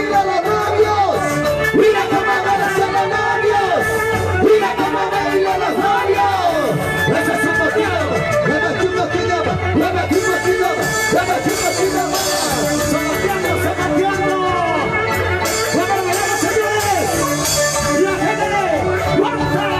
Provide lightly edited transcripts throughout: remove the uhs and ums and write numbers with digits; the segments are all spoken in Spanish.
bailan los novios. Mira cómo bailan los novios. Mira cómo bailan los novios. Eso es un motivo. Leva tudo que llama. Leva tudo que llama. Leva tudo que llama. Somateando, somateando. Vamos a bailar, señores. La gente guarda.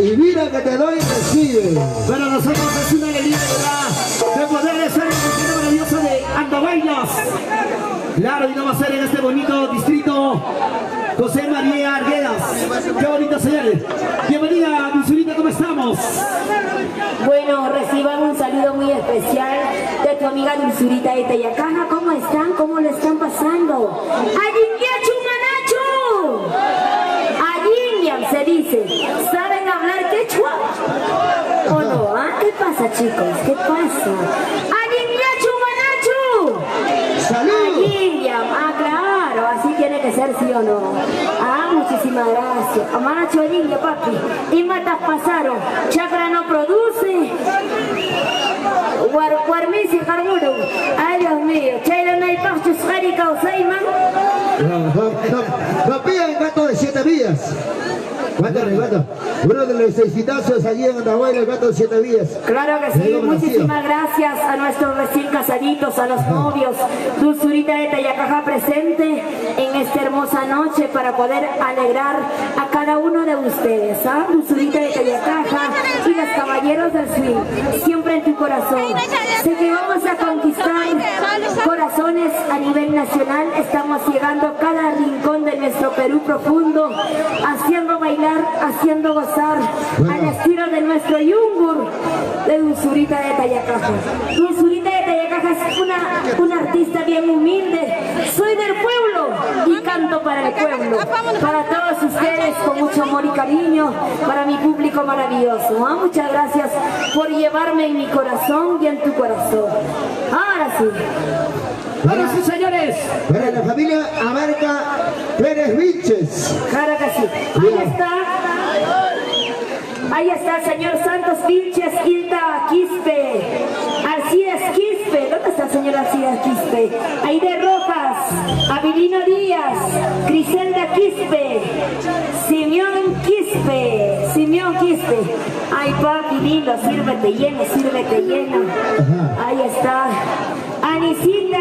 Y mira que te doy y recibe. Para nosotros es una alegría, ¿verdad? De poder estar en el distrito maravilloso de Andoveños. Claro, y no va a ser en este bonito distrito José María Arguedas. Qué bonito, señores. Bienvenida, Dulzurita, ¿cómo estamos? Bueno, reciban un saludo muy especial de tu amiga Dulzurita de Tayacaja. ¿Cómo están? ¿Cómo lo están pasando? ¡Ayingiachu Manachu! Ayingiam se dice. ¿Saben hablar quechua? ¿O no? ¿Ah? ¿Qué pasa, chicos? ¿Qué pasa? ¡Ayingiachu Manachu! ¡Salud! Ayingiam. Ah, claro. Así tiene que ser, ¿sí o no? Ah, muchísimas gracias. Amanacho Ayingia, papi. Y matas pasaron. Chakra no produce. Guarmisi Carmuro. Ay, Dios mío. Chayla no hay pachos, Jarika o Saiman. No pidan gato de 7 vías. ¿Cuánto? Uno de los exitazos allí en Andahuayla, el gato de 7 vías. Claro que sí, muchísimas gracias a nuestros recién casaditos, a los novios. Dulzurita de Tayacaja presente en esta hermosa noche para poder alegrar a cada uno de ustedes. ¿Ah? Dulzurita de Tayacaja y los caballeros del swing, siempre en tu corazón. Sé que vamos a conquistar corazones a nivel nacional. Estamos llegando a cada rincón de nuestro Perú profundo, haciendo bailar, haciendo gozar al estilo de nuestro yungur de Dulzurita de Tayacaja. Dulzurita de Tayacaja es una artista bien humilde. Soy del pueblo y canto para el pueblo, para todos ustedes con mucho amor y cariño, para mi público maravilloso. ¿Ah? Muchas gracias por llevarme en mi corazón y en tu corazón. Ahora sí. Ahora sí, señores. Para la familia Abarca Pérez Vilches. Claro que sí. Ahí está. Ahí está el señor Santos Vilches, Hilda Quispe, Alcides Quispe. ¿Dónde está el señor Alcides Quispe? Aide Rojas, Abilino Díaz, Griselda Quispe, Simeón Quispe, Simeón Quispe. Ay, papi lindo, sírvete lleno, sírvete lleno. Ahí está. Anisita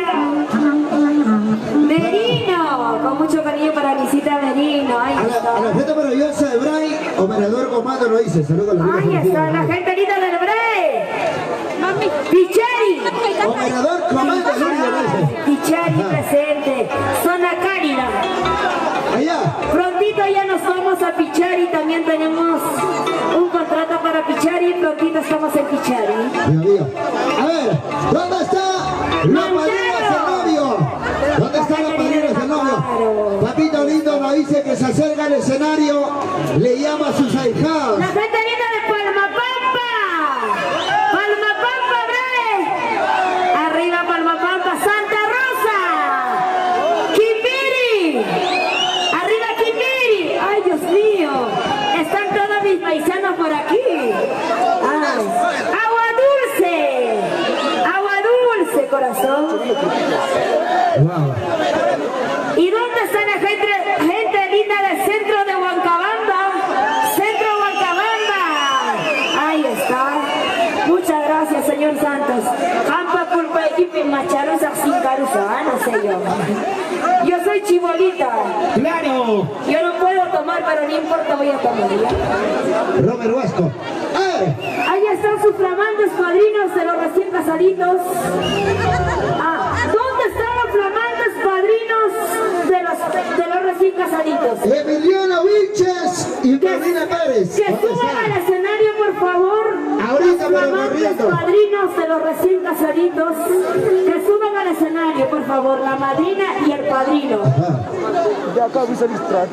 Merino, con mucho cariño para Anisita Merino. Ahí está. A la gente maravillosa de Bray, operador comando lo dice. Saludos a la Ahí está, la gente linda del Bre. Pichari. Operador comando lo dice. Pichari presente. Zona Cálida. Allá. Prontito ya nos vamos a Pichari. También tenemos un contrato para Pichari. Prontito estamos en Pichari. Dios mío. A ver, ¿dónde está los padrinos del novio? ¿Dónde están los padrinos del novio? Papito lindo nos dice que se acerca al escenario, le llama a sus ahijados. La gente linda de Palma Pampa. Palma Pampa, Bre. Arriba Palma Pampa, Santa Rosa. Quimbiri. Arriba Quimbiri. Ay, Dios mío. Están todos mis paisanos por aquí. Ay. Agua dulce. Agua dulce, corazón. Wow. ¿Y dónde está la gente linda del centro de Huancabamba? Centro Huancabamba. Ahí está. Muchas gracias, señor Santos. Campa culpa de macharusa sin carusa, no sé yo. Yo soy chibolita. Claro. Yo no puedo tomar, pero no importa, voy a tomar, ¿ya? Robert Huasco. Ahí están sus flamantes padrinos de los recién casaditos. Ah, ¿dónde están los flamantes padrinos de los recién casaditos? Emiliano Vilches y Paulina Pérez. Que suban al escenario, por favor. Ahorita, los pero flamantes corriendo. padrinos de los recién casaditos. Que suban al escenario, por favor. La madrina y el padrino.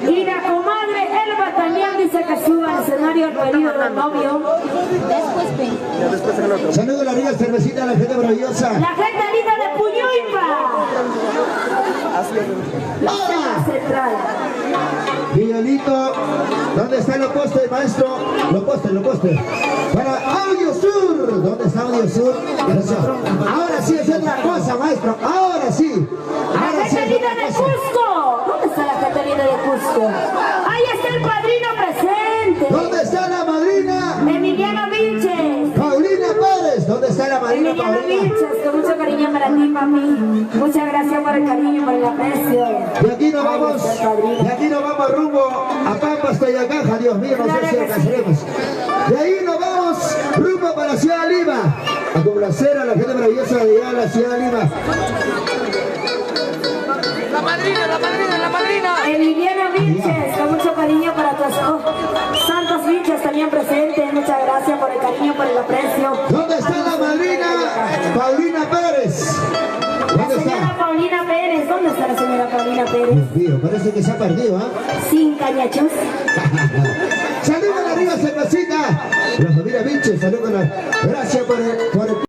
Y la comadre Elba también dice que suba al escenario al pedido del novio. Saludos a la rica cervecita a la gente maravillosa. La gente linda de Puñuipa. La zona central. Miguelito, ¿dónde está el postes, maestro? Los postes. Para Audio Sur, ¿dónde está Audio Sur? Gracias. Ahora sí es otra cosa, maestro. Ahora sí. La gente linda de Cusco. ¿Dónde está la gente linda de Cusco? Ahí está el padrino presente. ¿Dónde está la madrina? Emiliano Vilches. Paulina Pérez. ¿Dónde está la madrina Emiliano Paulina? Vilches, con mucho cariño para ti, papi. Muchas gracias por el cariño, por el aprecio. Y aquí nos vamos rumbo a Pampa hasta Yacaja, Dios mío, no sé si alcanzaremos. De ahí nos vamos rumbo para la ciudad de Lima, a complacer a la gente maravillosa de llegar a la ciudad de Lima. La madrina, la madrina, la madrina. Emiliana Vilches, con mucho cariño para tu esposo. Santos Vilches también presente. Muchas gracias por el cariño, por el aprecio. ¿Dónde está la madrina Paulina Pérez? La ¿Dónde señora está? Paulina Pérez. ¿Dónde está la señora Paulina Pérez? Dios mío, parece que se ha perdido, ¿ah? Sin cañachos. Saludos arriba, cervecita. La familia Vinches, saludos. Gracias por el